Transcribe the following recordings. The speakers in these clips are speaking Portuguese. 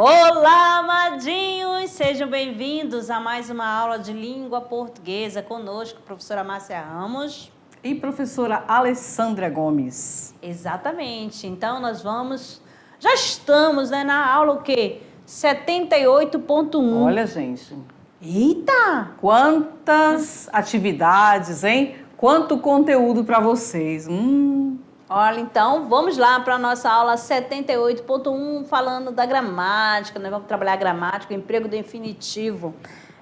Olá, amadinhos! Sejam bem-vindos a mais uma aula de língua portuguesa conosco, professora Márcia Ramos. E professora Alessandra Gomes. Exatamente. Então, já estamos, né, na aula o quê? 78.1. Olha, gente. Eita! Quantas atividades, hein? Quanto conteúdo para vocês. Olha, então, vamos lá para a nossa aula 78.1, falando da gramática, né? Vamos trabalhar a gramática, o emprego do infinitivo,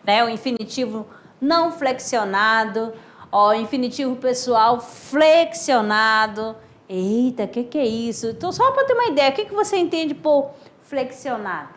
né? O infinitivo não flexionado, ó, o infinitivo pessoal flexionado. Eita, o que é isso? Então, só para ter uma ideia, o que você entende por flexionado?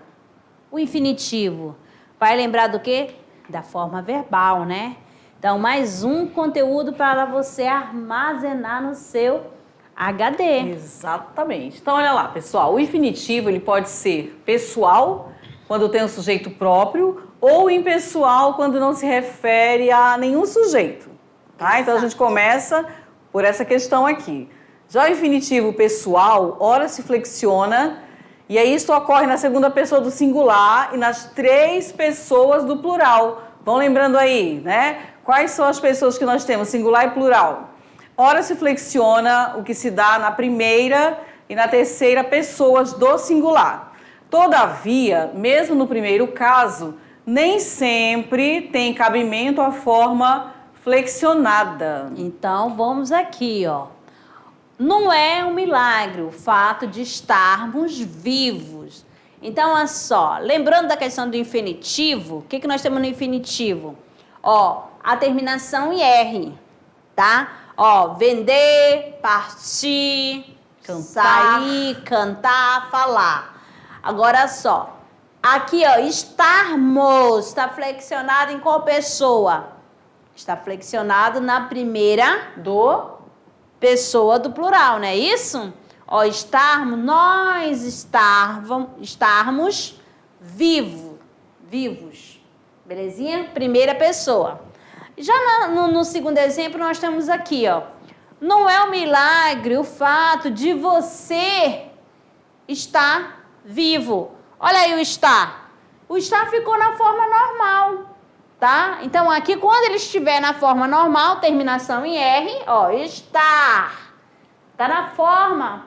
O infinitivo. Vai lembrar do quê? Da forma verbal, né? Então, mais um conteúdo para você armazenar no seu HD. Exatamente. Então, olha lá, pessoal. O infinitivo, ele pode ser pessoal, quando tem um sujeito próprio, ou impessoal, quando não se refere a nenhum sujeito. Tá? Então, a gente começa por essa questão aqui. Já o infinitivo pessoal, ora se flexiona, e aí isso ocorre na segunda pessoa do singular e nas três pessoas do plural. Vão lembrando aí, né? Quais são as pessoas que nós temos, singular e plural? Ora se flexiona o que se dá na primeira e na terceira pessoas do singular. Todavia, mesmo no primeiro caso, nem sempre tem cabimento a forma flexionada. Então, vamos aqui, ó. Não é um milagre o fato de estarmos vivos. Então, olha só, lembrando da questão do infinitivo, o que nós temos no infinitivo? Ó, a terminação em R, tá? Ó, vender, partir, sair, cantar, falar. Agora só, aqui ó, estarmos, está flexionado em qual pessoa? Está flexionado na primeira pessoa do plural, não é isso? Ó, nós estarmos vivos, belezinha? Primeira pessoa. Já no segundo exemplo, nós temos aqui, ó. Não é um milagre o fato de você estar vivo. Olha aí o estar. O estar ficou na forma normal, tá? Então, aqui, quando ele estiver na forma normal, terminação em R, ó, estar. Tá na forma,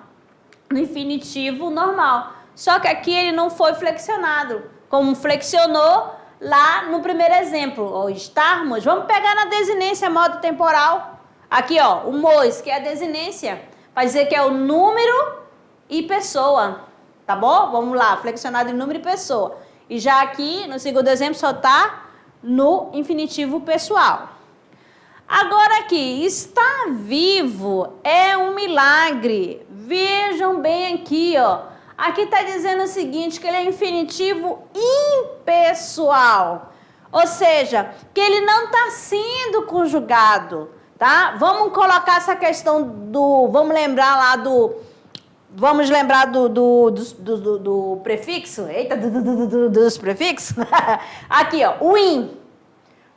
no infinitivo normal. Só que aqui ele não foi flexionado. Como flexionou lá no primeiro exemplo, ó, estarmos, vamos pegar na desinência modo temporal. Aqui, ó, o mos, que é a desinência, vai dizer que é o número e pessoa, tá bom? Vamos lá, flexionado em número e pessoa. E já aqui, no segundo exemplo, só tá no infinitivo pessoal. Agora aqui, estar vivo é um milagre. Vejam bem aqui, ó. Aqui está dizendo o seguinte, que ele é infinitivo impessoal. Ou seja, que ele não está sendo conjugado, tá? Vamos colocar essa questão vamos lembrar do prefixo? Eita, dos prefixos? Aqui, ó, o in. O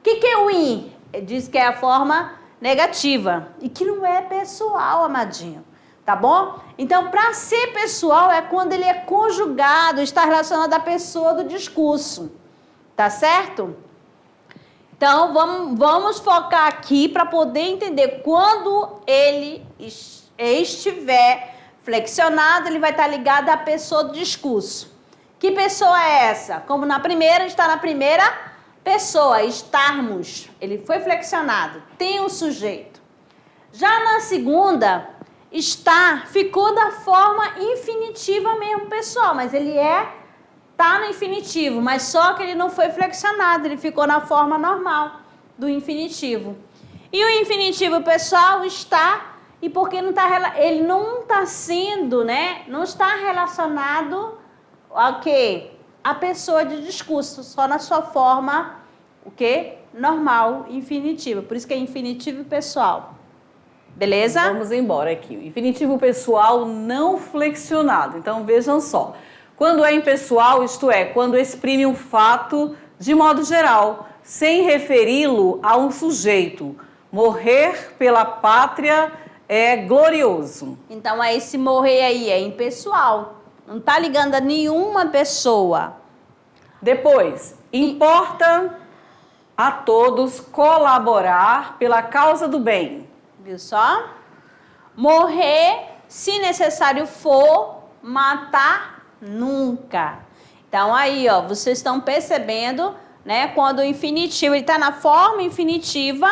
que é o in? Diz que é a forma negativa. E que não é pessoal, amadinho. Tá bom? Então, para ser pessoal é quando ele é conjugado, está relacionado à pessoa do discurso. Tá certo? Então, vamos focar aqui para poder entender. Quando ele estiver flexionado, ele vai estar ligado à pessoa do discurso. Que pessoa é essa? Como na primeira, está na primeira pessoa, estarmos. Ele foi flexionado, tem um sujeito. Já na segunda, estar ficou da forma infinitiva mesmo, pessoal, mas ele tá no infinitivo, mas só que ele não foi flexionado, ele ficou na forma normal do infinitivo. E o infinitivo pessoal está, e porque ele não está sendo, né, não está relacionado ao quê? A pessoa de discurso, só na sua forma, o quê? Normal, infinitiva, por isso que é infinitivo pessoal. Beleza? Vamos embora aqui. O infinitivo pessoal não flexionado. Então, vejam só. Quando é impessoal, isto é, quando exprime um fato de modo geral, sem referi-lo a um sujeito. Morrer pela pátria é glorioso. Então, esse morrer aí é impessoal. Não está ligando a nenhuma pessoa. Depois, importa a todos colaborar pela causa do bem. Viu só? Morrer, se necessário for, matar nunca. Então aí, ó, vocês estão percebendo, né, quando o infinitivo ele está na forma infinitiva,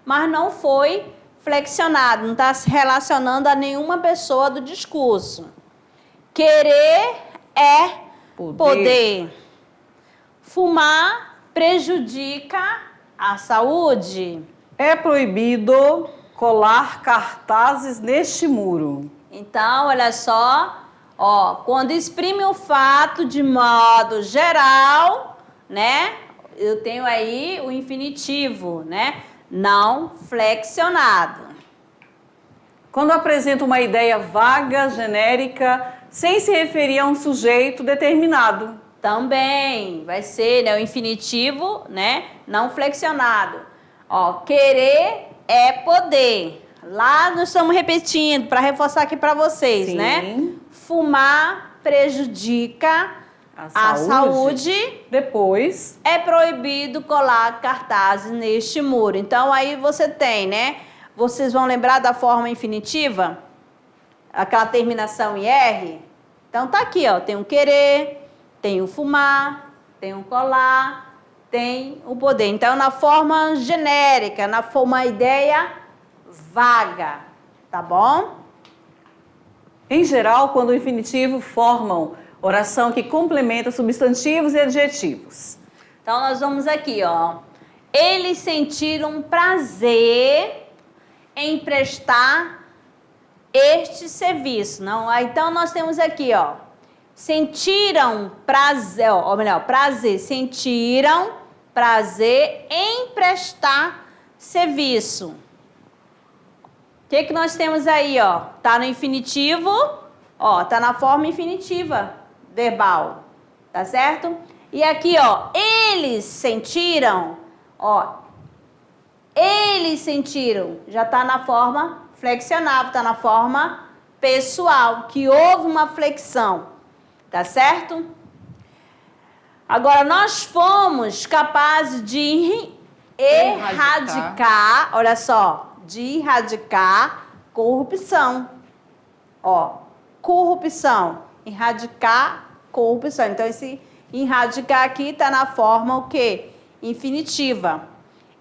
mas não foi flexionado, não está se relacionando a nenhuma pessoa do discurso. Querer é poder. Fumar prejudica a saúde. É proibido colar cartazes neste muro. Então, olha só, ó, quando exprime o fato de modo geral, né? Eu tenho aí o infinitivo, né? Não flexionado. Quando apresenta uma ideia vaga, genérica, sem se referir a um sujeito determinado. Também vai ser, né, o infinitivo, né? Não flexionado. Ó, querer é poder. Lá nós estamos repetindo para reforçar aqui para vocês, Sim. né? Fumar prejudica a saúde. Depois, É proibido colar cartazes neste muro. Então aí você tem, né? Vocês vão lembrar da forma infinitiva? Aquela terminação em R? Então tá aqui, ó. Tem o querer, tem o fumar, tem o colar, tem o poder. Então na forma genérica, na forma ideia vaga, tá bom? em geral, quando o infinitivo formam oração que complementa substantivos e adjetivos. Então nós vamos aqui, ó. Eles sentiram prazer em prestar este serviço. Não, então nós temos aqui, ó. Sentiram prazer, ou melhor, prazer. Sentiram prazer em prestar serviço. O que nós temos aí, ó? Tá no infinitivo, ó, tá na forma infinitiva verbal, tá certo? E aqui, ó, eles sentiram, ó, eles sentiram, já tá na forma flexionável, tá na forma pessoal, que houve uma flexão, tá certo? Agora, nós fomos capazes de erradicar, olha só, de erradicar corrupção. Ó, corrupção, erradicar corrupção. Então, esse erradicar aqui tá na forma o quê? Infinitiva.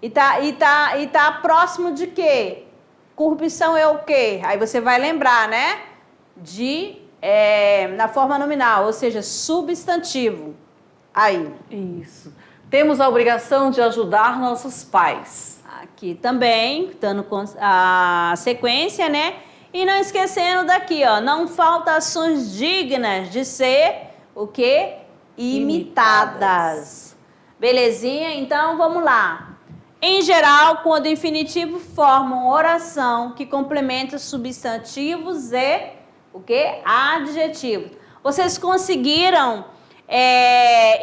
E tá próximo de quê? Corrupção é o quê? Aí você vai lembrar, né? Na forma nominal, ou seja, substantivo. Aí. Isso. Temos a obrigação de ajudar nossos pais. Aqui também, dando a sequência, né? E não esquecendo daqui, ó, não falta ações dignas de ser o quê? Imitadas. Belezinha? Então, vamos lá. Em geral, quando o infinitivo forma uma oração que complementa substantivos e o quê? Adjetivos. Vocês conseguiram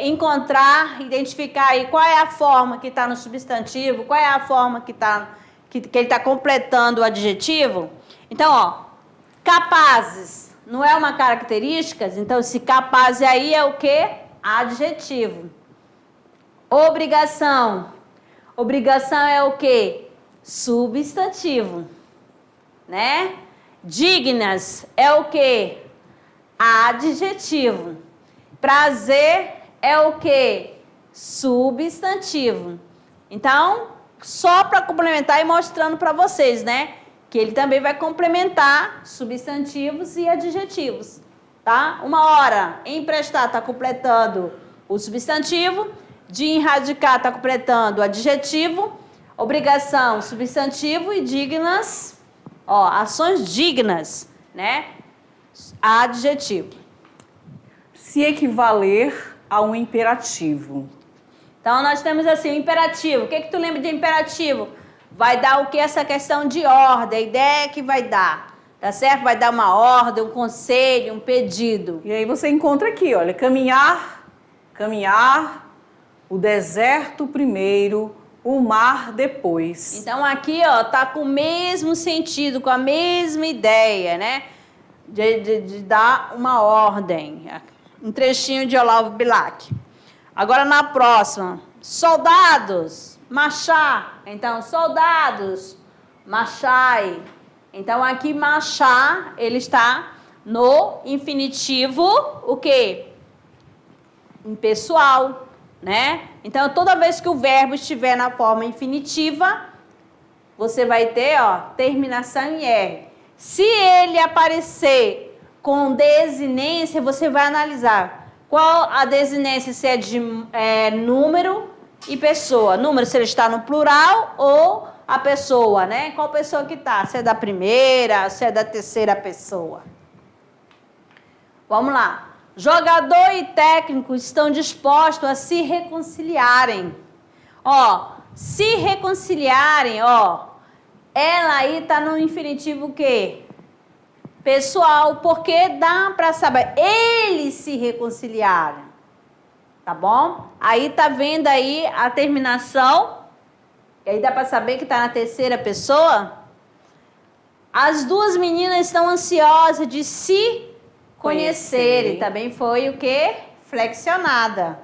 encontrar, identificar aí qual é a forma que está no substantivo, qual é a forma que ele está completando o adjetivo? Então, ó, capazes não é uma característica, então esse capaz aí é o quê? Adjetivo. Obrigação. Obrigação é o quê? Substantivo, né? Dignas é o quê? Adjetivo. Prazer é o quê? Substantivo. Então, só para complementar e mostrando para vocês, né? Que ele também vai complementar substantivos e adjetivos, tá? Uma hora, emprestar está completando o substantivo, de erradicar está completando o adjetivo, obrigação, substantivo e dignas, ó, ações dignas, né? Adjetivo. Se equivaler a um imperativo. Então, nós temos assim, o imperativo. O que tu lembra de imperativo? Vai dar o que? Essa questão de ordem, a ideia que vai dar, tá certo? Vai dar uma ordem, um conselho, um pedido. E aí você encontra aqui, olha, caminhar, o deserto primeiro, o mar depois. Então, aqui, ó, tá com o mesmo sentido, com a mesma ideia, né? de dar uma ordem. Um trechinho de Olavo Bilac. Agora na próxima. Soldados, marchar. Então, soldados, marchai. Então, aqui marchar, ele está no infinitivo, o quê? Impessoal, né? Então, toda vez que o verbo estiver na forma infinitiva, você vai ter, ó, terminação em R. Se ele aparecer com desinência, você vai analisar qual a desinência, se é de número e pessoa. Número, se ele está no plural ou a pessoa, né? Qual pessoa que está? Se é da primeira, se é da terceira pessoa. Vamos lá. Jogador e técnico estão dispostos a se reconciliarem. Ó, se reconciliarem, ó, ela aí está no infinitivo o quê? Pessoal, porque dá para saber. Eles se reconciliaram. Tá bom? Aí tá vendo aí a terminação. E aí dá para saber que está na terceira pessoa. As duas meninas estão ansiosas de se conhecerem. Também foi o quê? Flexionada,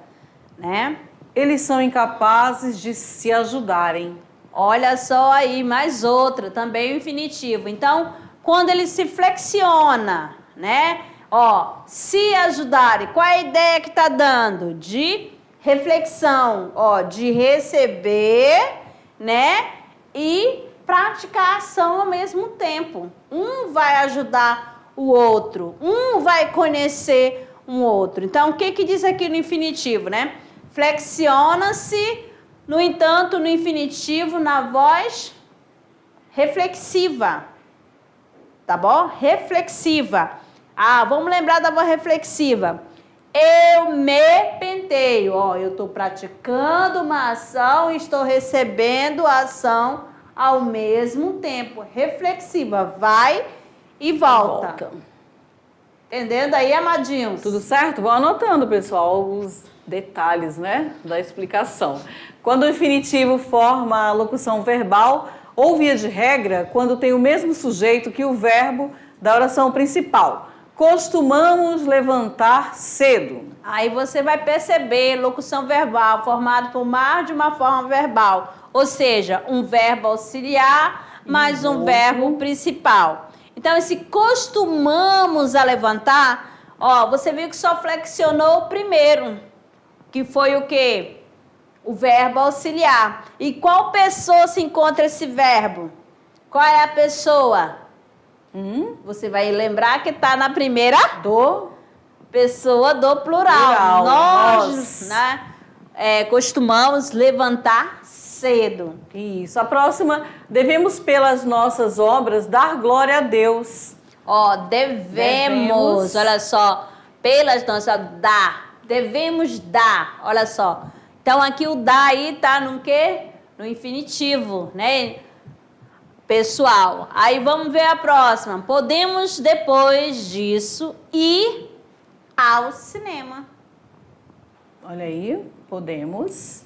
né? Eles são incapazes de se ajudarem. Olha só aí, mais outra, também o infinitivo. Então, quando ele se flexiona, né? Ó, se ajudarem, qual é a ideia que está dando? De reflexão, ó, de receber, né? E praticar a ação ao mesmo tempo. Um vai ajudar o outro, um vai conhecer um outro. Então, o que que diz aqui no infinitivo, né? Flexiona-se, no entanto, no infinitivo, na voz reflexiva. Tá bom? Reflexiva. Ah, vamos lembrar da voz reflexiva. Eu me penteio. Ó, eu estou praticando uma ação e estou recebendo a ação ao mesmo tempo. Reflexiva. Vai e volta. Entendendo aí, amadinhos? Tudo certo? Vão anotando, pessoal, os detalhes, né, da explicação. Quando o infinitivo forma a locução verbal, ou via de regra, quando tem o mesmo sujeito que o verbo da oração principal. Costumamos levantar cedo. Aí você vai perceber locução verbal formada por mais de uma forma verbal. Ou seja, um verbo auxiliar mais um verbo principal. Então, esse costumamos a levantar, ó, você viu que só flexionou o primeiro, que foi o quê? O verbo auxiliar. E qual pessoa se encontra esse verbo? Qual é a pessoa? Você vai lembrar que está na primeira pessoa do plural. Nós, né, costumamos levantar cedo. Isso. A próxima, devemos pelas nossas obras dar glória a Deus. Ó, devemos, olha só, pelas nossas, dar, devemos dar, olha só. Então, aqui o dar aí tá no quê? No infinitivo, né? Pessoal. Aí, vamos ver a próxima. Podemos, depois disso, ir ao cinema. Olha aí, podemos.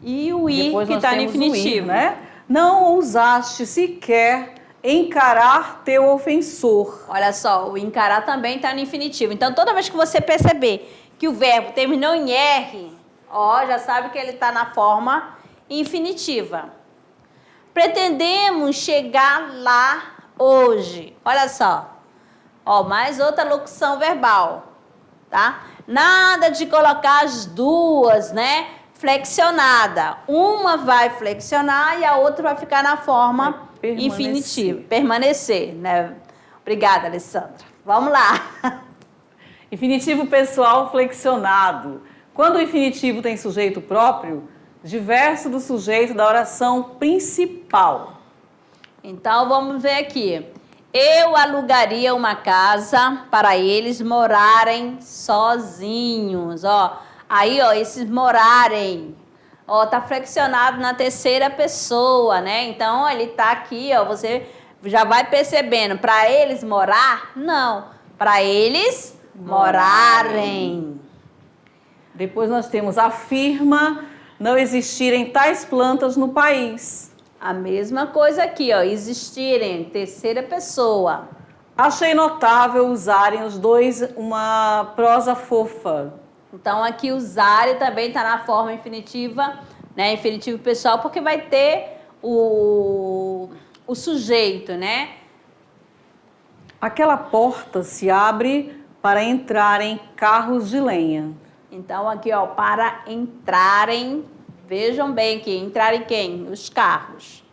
E o ir, Depois que está no infinitivo. Ir, né? Não ousaste sequer encarar teu ofensor. Olha só, o encarar também está no infinitivo. Então, toda vez que você perceber que o verbo terminou em R, ó, já sabe que ele está na forma infinitiva. Pretendemos chegar lá hoje. Olha só. Ó, mais outra locução verbal, tá? Nada de colocar as duas, né? Flexionada. Uma vai flexionar e a outra vai ficar na forma infinitiva. Permanecer, né? Obrigada, Alessandra. Vamos lá. Infinitivo pessoal flexionado. Quando o infinitivo tem sujeito próprio, diverso do sujeito da oração principal. Então, vamos ver aqui. Eu alugaria uma casa para eles morarem sozinhos, ó. Aí, ó, esses morarem, ó, tá flexionado na terceira pessoa, né? Então, ele tá aqui, ó, você já vai percebendo. Para eles morar? Não. Para eles morarem. Depois nós temos afirma não existirem tais plantas no país. A mesma coisa aqui, ó, existirem, terceira pessoa. Achei notável usarem os dois uma prosa fofa. Então, aqui usarem também está na forma infinitiva, né? Infinitivo pessoal, porque vai ter o sujeito, né? Aquela porta se abre para entrarem carros de lenha. Então, aqui, ó, para entrarem, vejam bem aqui, entrarem quem? Os carros.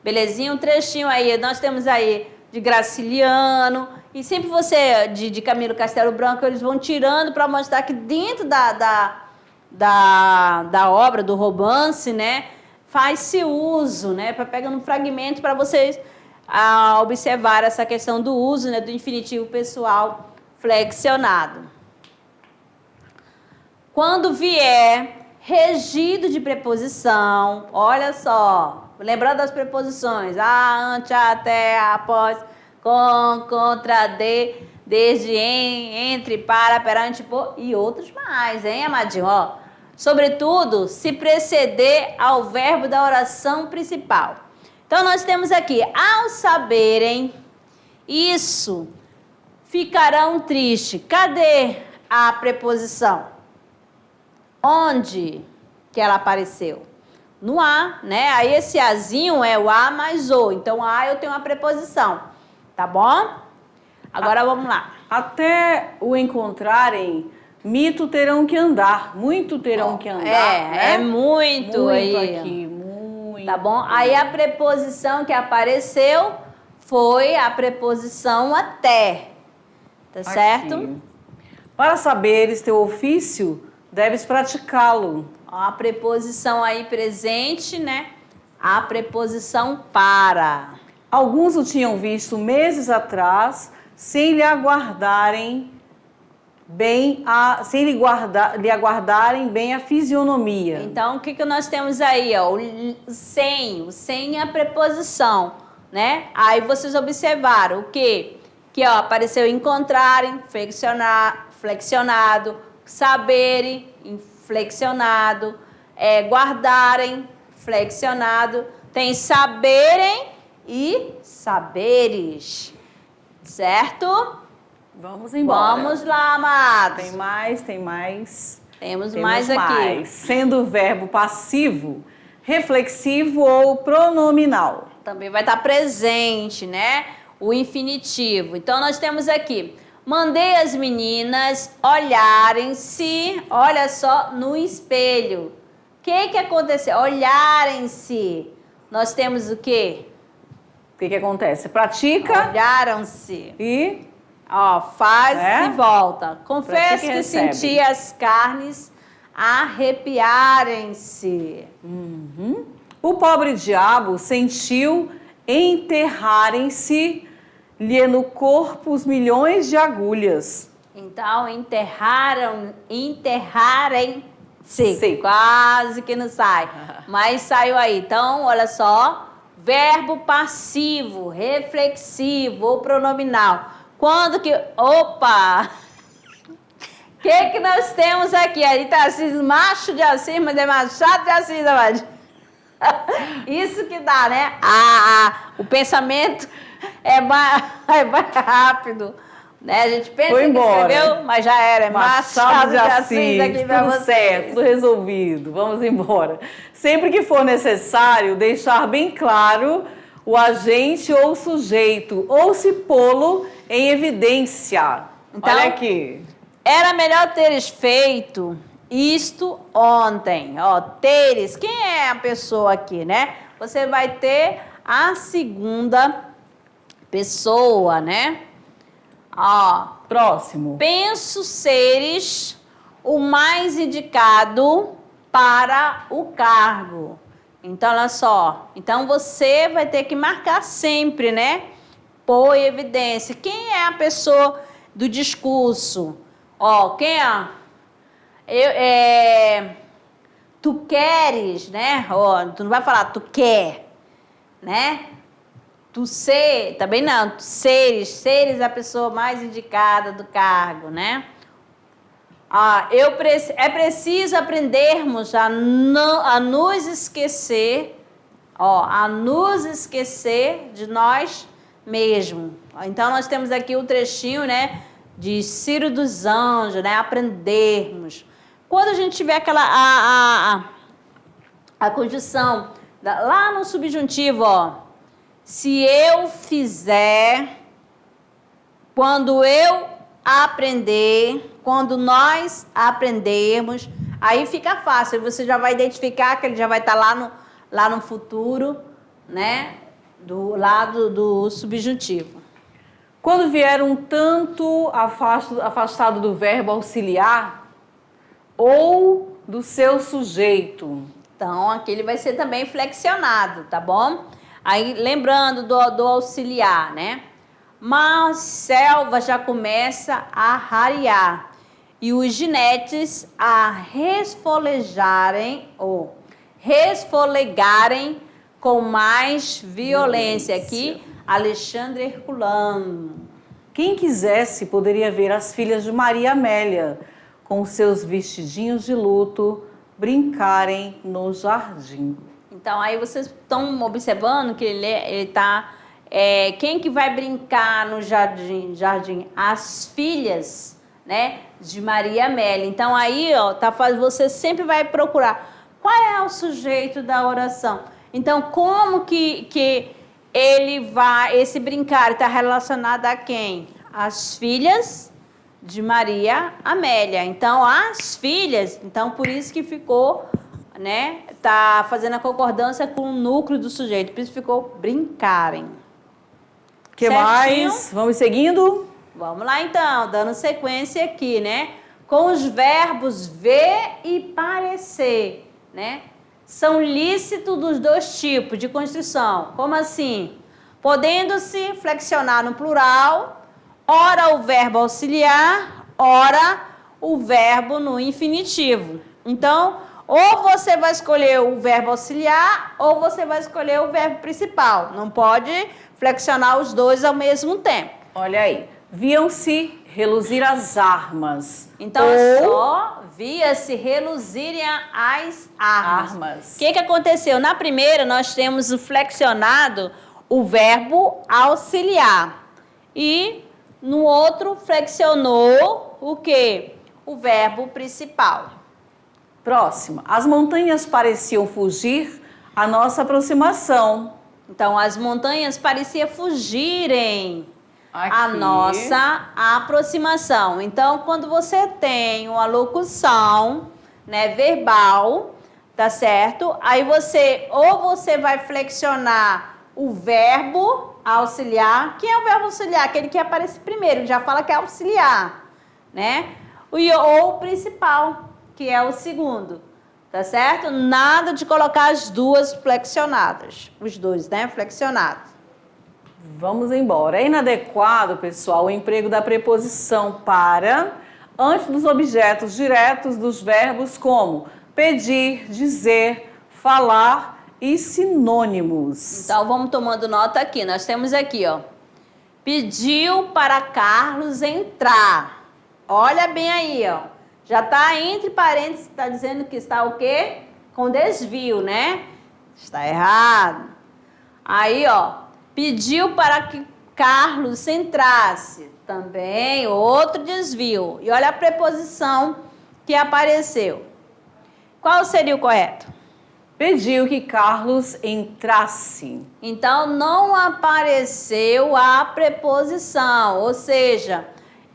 Belezinha? Um trechinho aí, nós temos aí de Graciliano, e sempre você, de Camilo Castelo Branco, eles vão tirando para mostrar que dentro da obra, do romance, né, faz-se uso, né, para pegando um fragmento para vocês observar essa questão do uso, né, do infinitivo pessoal flexionado. Quando vier regido de preposição, olha só, lembrando das preposições, a, ante, até, após, com, contra, de, desde, em, entre, para, perante, por e outros mais, hein, amadinho? Ó, sobretudo, se preceder ao verbo da oração principal. Então, nós temos aqui, ao saberem isso, ficarão tristes. Cadê a preposição? Onde que ela apareceu? No a, né? Aí esse azinho é o a mais o. Então, a eu tenho uma preposição, tá bom? Agora vamos lá. Até o encontrarem, mito terão que andar. Muito terão que andar, né? É muito, Muito aí. aqui, muito. Tá bom? Aí a preposição que apareceu foi a preposição até. Tá certo? Aqui. Para saberes teu ofício, deves praticá-lo. Ó, a preposição aí presente, né? A preposição para. Alguns o tinham visto meses atrás, sem lhe aguardarem bem lhe aguardarem bem a fisionomia. Então, o que nós temos aí? Ó? O sem é a preposição, né? Aí vocês observaram o quê? Que ó, apareceu encontrarem, flexionado, saberem, inflexionado, guardarem, flexionado, tem saberem e saberes, certo? Vamos embora. Vamos lá, amados. Tem mais. Temos Temos mais aqui. Sendo o verbo passivo, reflexivo ou pronominal. Também vai estar presente, né? O infinitivo. Então, nós temos aqui, mandei as meninas olharem-se, olha só, no espelho. O que aconteceu? Olharem-se. Nós temos o quê? O que acontece? Pratica Olharam-se. e... Ó, faz e volta. Confesso Pratica e que recebe. senti as carnes arrepiarem-se. O pobre diabo sentiu enterrarem-se lhe no corpo os milhões de agulhas. Então, enterrarem-se. Sim. Quase que não sai. Mas saiu aí. Então, olha só. Verbo passivo, reflexivo ou pronominal. Quando que... Opa! O que nós temos aqui? Ali tá Assis, macho de Assis, mas é machado de Assis, amado. Isso que dá, né? O pensamento é mais rápido. Né? A gente pensa Foi que embora. escreveu, mas já era. É machado de Assis aqui pra tudo vocês. certo, tudo resolvido. Vamos embora. Sempre que for necessário, deixar bem claro o agente ou o sujeito, ou se pô-lo em evidência. Então, olha aqui. Era melhor teres feito isto ontem. Ó, teres, quem é a pessoa aqui, né? Você vai ter a segunda pessoa, né? Ó, Próximo. penso seres o mais indicado para o cargo. Então, olha só. Então, você vai ter que marcar sempre, né? Pôr em evidência. Quem é a pessoa do discurso? Ó, quem é? Tu queres, né? Ó, tu não vai falar tu quer, né? Tu ser, também não. Tu seres a pessoa mais indicada do cargo, né? É preciso aprendermos a nos esquecer, a nos esquecer de nós mesmo. Então, nós temos aqui o trechinho, né, de Ciro dos Anjos, né, aprendermos. Quando a gente tiver a conjunção, lá no subjuntivo, ó, se eu fizer, quando eu aprender, quando nós aprendermos, aí fica fácil, você já vai identificar que ele já vai estar lá no futuro, né, do lado do subjuntivo. Quando vier um tanto afastado do verbo auxiliar ou do seu sujeito. Então, aqui ele vai ser também flexionado, tá bom? Aí, lembrando do auxiliar, né? Mas selva já começa a rarear e os ginetes a resfolegarem com mais violência. Aqui, Alexandre Herculano. Quem quisesse poderia ver as filhas de Maria Amélia com seus vestidinhos de luto brincarem no jardim. Então, aí vocês estão observando que ele está... quem que vai brincar no jardim? As filhas, né, de Maria Amélia. Então, aí, ó, você sempre vai procurar qual é o sujeito da oração. Então, como que ele vai... Esse brincar está relacionado a quem? As filhas de Maria Amélia. Então, as filhas... Então, por isso que ficou... né? Tá fazendo a concordância com o núcleo do sujeito, por isso ficou brincarem. Que mais? Vamos seguindo? Vamos lá então, dando sequência aqui, né? Com os verbos ver e parecer, né? São lícitos dos dois tipos de construção. Como assim? Podendo-se flexionar no plural, ora o verbo auxiliar, ora o verbo no infinitivo. Então, ou você vai escolher o verbo auxiliar ou você vai escolher o verbo principal. Não pode flexionar os dois ao mesmo tempo. Olha aí. Viam-se reluzir as armas. Então, só via-se reluzirem as armas. O que aconteceu? Na primeira, nós temos o flexionado o verbo auxiliar. E no outro, flexionou o quê? O verbo principal. Próxima. As montanhas pareciam fugir à nossa aproximação. Então, as montanhas pareciam fugirem à Aqui. nossa aproximação. Então, quando você tem uma locução, né, verbal, tá certo? Aí você vai flexionar o verbo auxiliar. Quem é o verbo auxiliar? Aquele que aparece primeiro, já fala que é auxiliar, né? Ou o principal, que é o segundo, tá certo? Nada de colocar as duas flexionadas, os dois, né, flexionados. Vamos embora. É inadequado, pessoal, o emprego da preposição para antes dos objetos diretos dos verbos como pedir, dizer, falar e sinônimos. Então, vamos tomando nota aqui. Nós temos aqui, ó. Pediu para Carlos entrar. Olha bem aí, ó. Já está entre parênteses, está dizendo que está o quê? Com desvio, né? Está errado. Aí, ó. Pediu para que Carlos entrasse. Também outro desvio. E olha a preposição que apareceu. Qual seria o correto? Pediu que Carlos entrasse. Então, não apareceu a preposição, ou seja,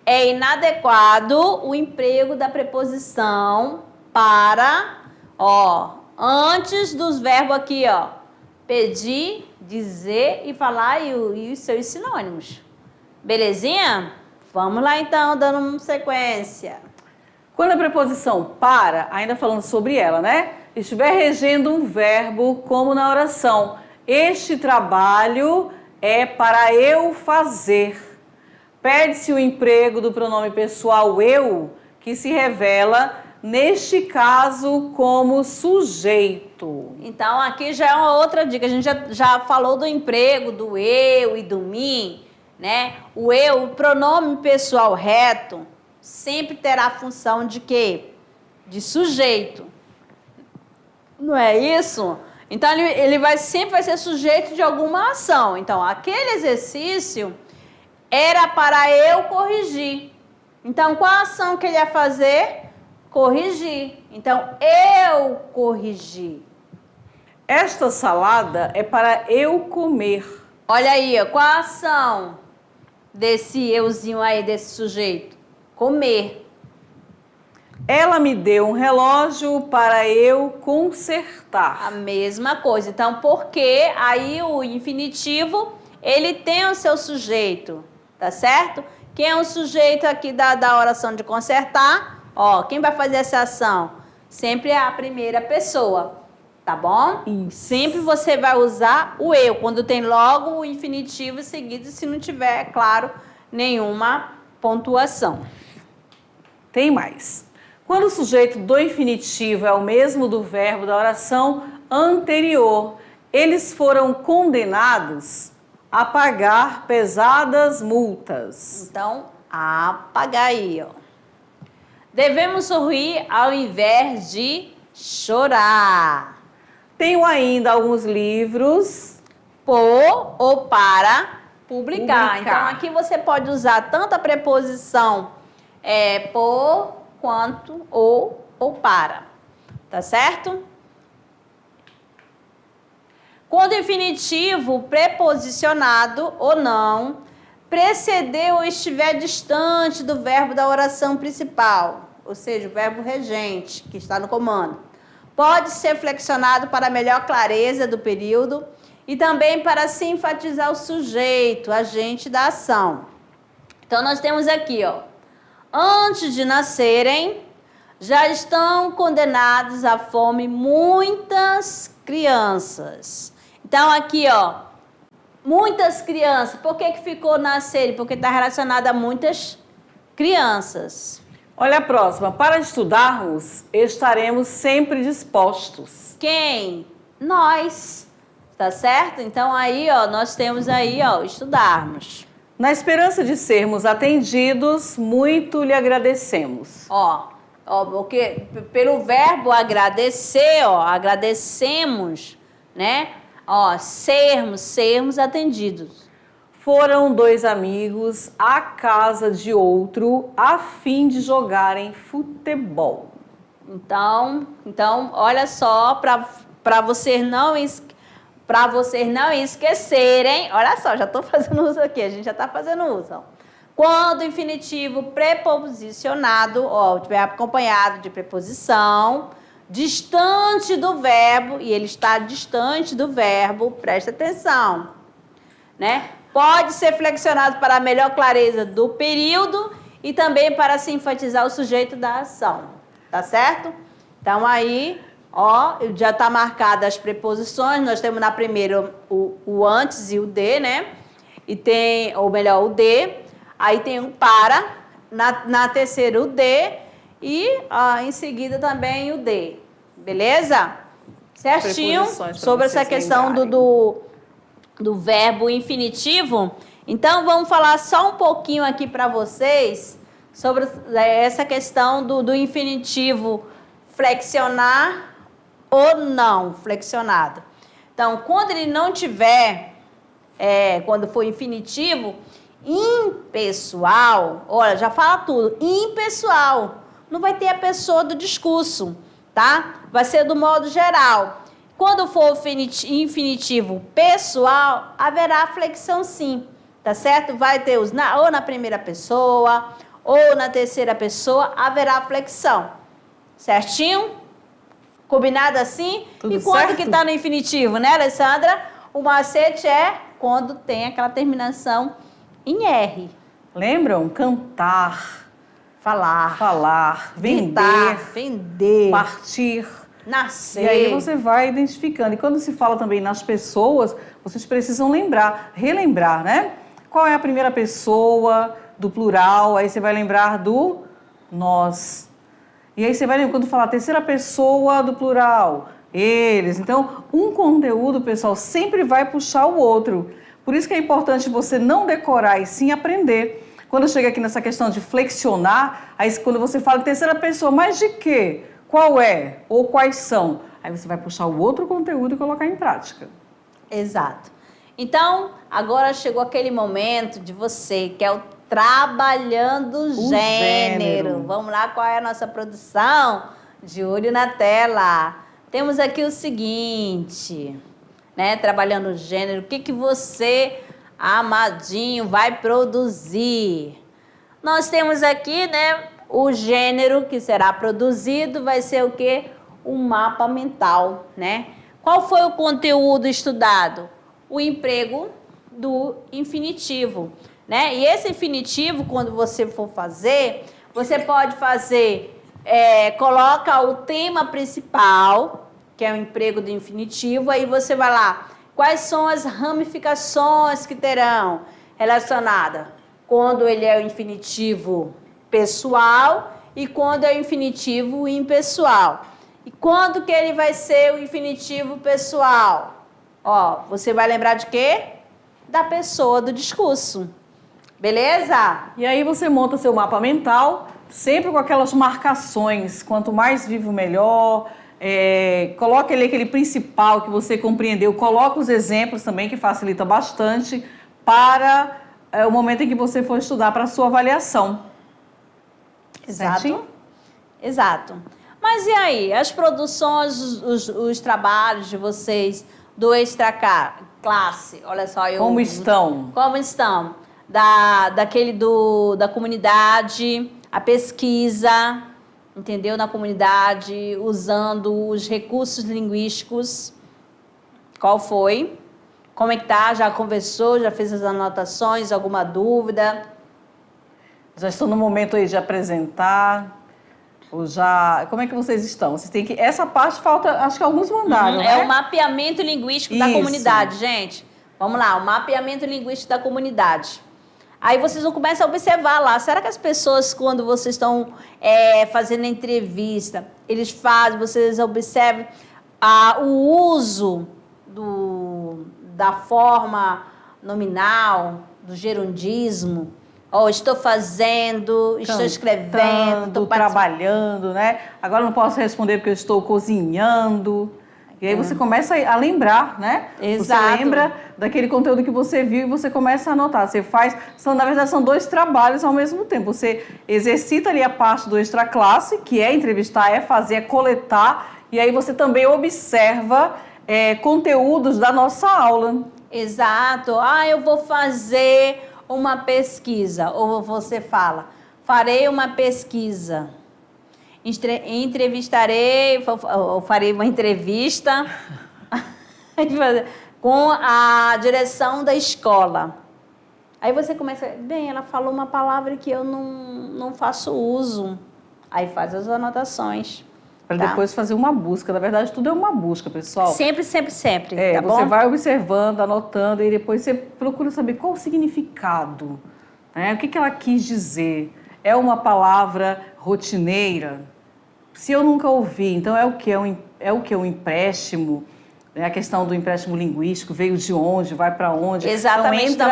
é inadequado o emprego da preposição para, ó, antes dos verbos aqui, ó, pedir, dizer e falar e os seus sinônimos. Belezinha? Vamos lá então, dando uma sequência. Quando a preposição para, ainda falando sobre ela, né? Estiver regendo um verbo, como na oração. Este trabalho é para eu fazer. Pede-se o emprego do pronome pessoal eu, que se revela, neste caso, como sujeito. Então, aqui já é uma outra dica. A gente já falou do emprego, do eu e do mim, né? O eu, o pronome pessoal reto, sempre terá a função de quê? De sujeito. Não é isso? Então, sempre vai ser sujeito de alguma ação. Então, aquele exercício era para eu corrigir. Então, qual a ação que ele ia fazer? Corrigir. Então, eu corrigi. Esta salada é para eu comer. Olha aí, ó, qual a ação desse euzinho aí, desse sujeito? Comer. Ela me deu um relógio para eu consertar. A mesma coisa. Então, porque aí o infinitivo, ele tem o seu sujeito, tá certo? Quem é o sujeito aqui da oração de consertar? Ó, quem vai fazer essa ação? Sempre é a primeira pessoa, tá bom? Isso. Sempre você vai usar o eu, quando tem logo o infinitivo seguido, se não tiver, é claro, nenhuma pontuação. Tem mais. Quando o sujeito do infinitivo é o mesmo do verbo da oração anterior, eles foram condenados a pagar pesadas multas. Então, apagar aí, ó. Devemos sorrir ao invés de chorar. Tenho ainda alguns livros. Por ou para publicar. Publicar. Então, aqui você pode usar tanto a preposição por quanto ou para. Tá certo? Quando o infinitivo preposicionado ou não preceder ou estiver distante do verbo da oração principal, ou seja, o verbo regente, que está no comando, pode ser flexionado para melhor clareza do período e também para se enfatizar o sujeito, agente da ação. Então, nós temos aqui, ó, antes de nascerem, já estão condenados à fome muitas crianças. Então, aqui, ó, muitas crianças. Por que ficou nascerem? Porque está relacionado a muitas crianças. Olha a próxima. Para estudarmos, estaremos sempre dispostos. Quem? Nós. Tá certo? Então, aí, ó, nós temos aí, ó, estudarmos. Na esperança de sermos atendidos, muito lhe agradecemos. Ó, porque pelo verbo agradecer, ó, agradecemos, né? Ó, sermos atendidos. Foram 2 amigos à casa de outro a fim de jogarem futebol. Então, olha só, para vocês não esquecerem, olha só, já estou fazendo uso aqui, a gente já está fazendo uso, ó. Quando o infinitivo preposicionado, ó, tiver acompanhado de preposição, distante do verbo, e ele está distante do verbo, presta atenção, né? Pode ser flexionado para a melhor clareza do período e também para se enfatizar o sujeito da ação, tá certo? Então, aí, ó, já está marcada as preposições, nós temos na primeira o antes e o de, né? E tem, ou melhor, o de. Aí tem o para, na terceira o de e em seguida também o de. Beleza? Certinho? Sobre essa questão do verbo infinitivo. Então, vamos falar só um pouquinho aqui para vocês sobre essa questão do infinitivo flexionar ou não flexionado. Então, quando ele não tiver, quando for infinitivo impessoal, olha, já fala tudo, impessoal, não vai ter a pessoa do discurso, tá? Vai ser do modo geral. Quando for infinitivo pessoal, haverá flexão sim, tá certo? Vai ter ou na primeira pessoa, ou na terceira pessoa, haverá flexão, certinho? Combinado assim? Tudo e quando certo? que tá no infinitivo, né, Alessandra? O macete é quando tem aquela terminação em R. Lembram? Cantar, Falar, vender, partir. nascer. E aí você vai identificando. E quando se fala também nas pessoas, vocês precisam relembrar, né? Qual é a primeira pessoa do plural? Aí você vai lembrar do nós. E aí você vai lembrar quando falar a terceira pessoa do plural, eles. Então, um conteúdo, pessoal, sempre vai puxar o outro. Por isso que é importante você não decorar e sim aprender. Quando chega aqui nessa questão de flexionar, aí quando você fala em terceira pessoa, mas de quê? Qual é? Ou quais são? aí você vai puxar o outro conteúdo e colocar em prática. Exato. Então, agora chegou aquele momento de você, que é o trabalhando gênero. Vamos lá, qual é a nossa produção? De olho na tela. Temos aqui o seguinte, né? Trabalhando gênero. O que que você, amadinho, vai produzir? Nós temos aqui, né, o gênero que será produzido, vai ser o quê? Um mapa mental, né? Qual foi o conteúdo estudado? O emprego do infinitivo, né? E esse infinitivo, quando você for fazer, você pode fazer, coloca o tema principal, que é o emprego do infinitivo, aí você vai lá, quais são as ramificações que terão relacionadas? Quando ele é o infinitivo pessoal e quando é o infinitivo impessoal. E quando que ele vai ser o infinitivo pessoal? Ó, você vai lembrar de quê? Da pessoa do discurso. Beleza? E aí você monta seu mapa mental, sempre com aquelas marcações, quanto mais vivo, melhor. Coloca ali aquele principal que você compreendeu, coloca os exemplos também, que facilita bastante para o momento em que você for estudar para a sua avaliação. Exato. Certinho? Exato. Mas e aí, as produções, os trabalhos de vocês do Extra Classe, olha só, Como estão? Como estão? Da comunidade, a pesquisa, entendeu? Na comunidade, usando os recursos linguísticos. Qual foi? Como é que tá? Já conversou? Já fez as anotações? Alguma dúvida? Já estou no momento aí de apresentar. Ou já... Como é que vocês estão? Vocês têm que... Essa parte falta, acho que alguns mandaram, né? É o mapeamento linguístico da comunidade, gente. Vamos lá, o mapeamento linguístico da comunidade. Aí vocês vão começar a observar lá. Será que as pessoas, quando vocês estão fazendo a entrevista, vocês observam o uso da forma nominal, do gerundismo? Estou fazendo, estou escrevendo, estou trabalhando, né? Agora não posso responder porque eu estou cozinhando. E aí você começa a lembrar, né? Exato. Você lembra daquele conteúdo que você viu e você começa a anotar. Você faz, na verdade, são dois trabalhos ao mesmo tempo. Você exercita ali a parte do extra classe, que é entrevistar, é fazer, é coletar. E aí você também observa conteúdos da nossa aula. Exato. Eu vou fazer uma pesquisa, ou você fala, farei uma pesquisa, entrevistarei, ou farei uma entrevista com a direção da escola. Aí você começa, ela falou uma palavra que eu não faço uso, aí faz as anotações. Para depois fazer uma busca. Na verdade, tudo é uma busca, pessoal. Sempre, sempre, sempre. Tá bom? Você vai observando, anotando, e depois você procura saber qual o significado. Né? O que ela quis dizer? É uma palavra rotineira? Se eu nunca ouvi, então é o que? Um empréstimo? A questão do empréstimo linguístico, veio de onde, vai para onde? Exatamente. Então,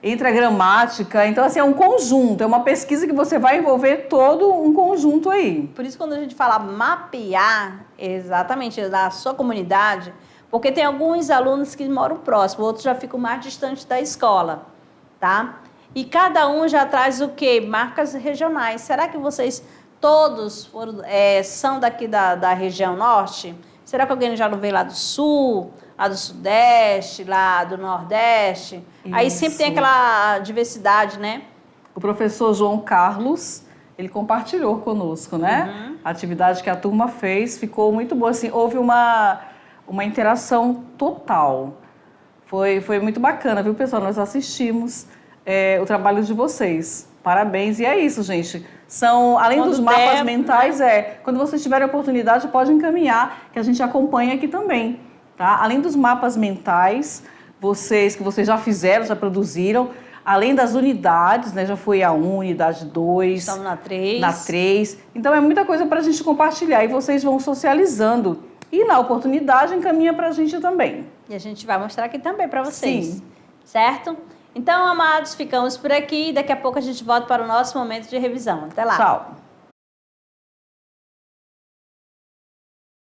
entra a gramática. Então, assim, é um conjunto, é uma pesquisa que você vai envolver todo um conjunto aí. Por isso, quando a gente fala mapear, exatamente, da sua comunidade, porque tem alguns alunos que moram próximo, outros já ficam mais distantes da escola, tá? E cada um já traz o quê? Marcas regionais. Será que vocês todos são daqui da região norte? Será que alguém já não veio lá do sul, lá do sudeste, lá do nordeste? Isso. Aí sempre tem aquela diversidade, né? O professor João Carlos, ele compartilhou conosco, né? Uhum. A atividade que a turma fez ficou muito boa. Assim, houve uma interação total. Foi muito bacana, viu, pessoal? Nós assistimos o trabalho de vocês. Parabéns. E é isso, gente. Além dos mapas mentais, quando vocês tiverem a oportunidade, pode encaminhar, que a gente acompanha aqui também. Tá? Além dos mapas mentais, que vocês já fizeram, já produziram, além das unidades, né? Já foi a 1, unidade 2. Estamos na 3. Na 3. Então, é muita coisa para a gente compartilhar e vocês vão socializando. E, na oportunidade, encaminha para a gente também. E a gente vai mostrar aqui também para vocês. Sim. Certo? Então, amados, ficamos por aqui. Daqui a pouco a gente volta para o nosso momento de revisão. Até lá. Tchau.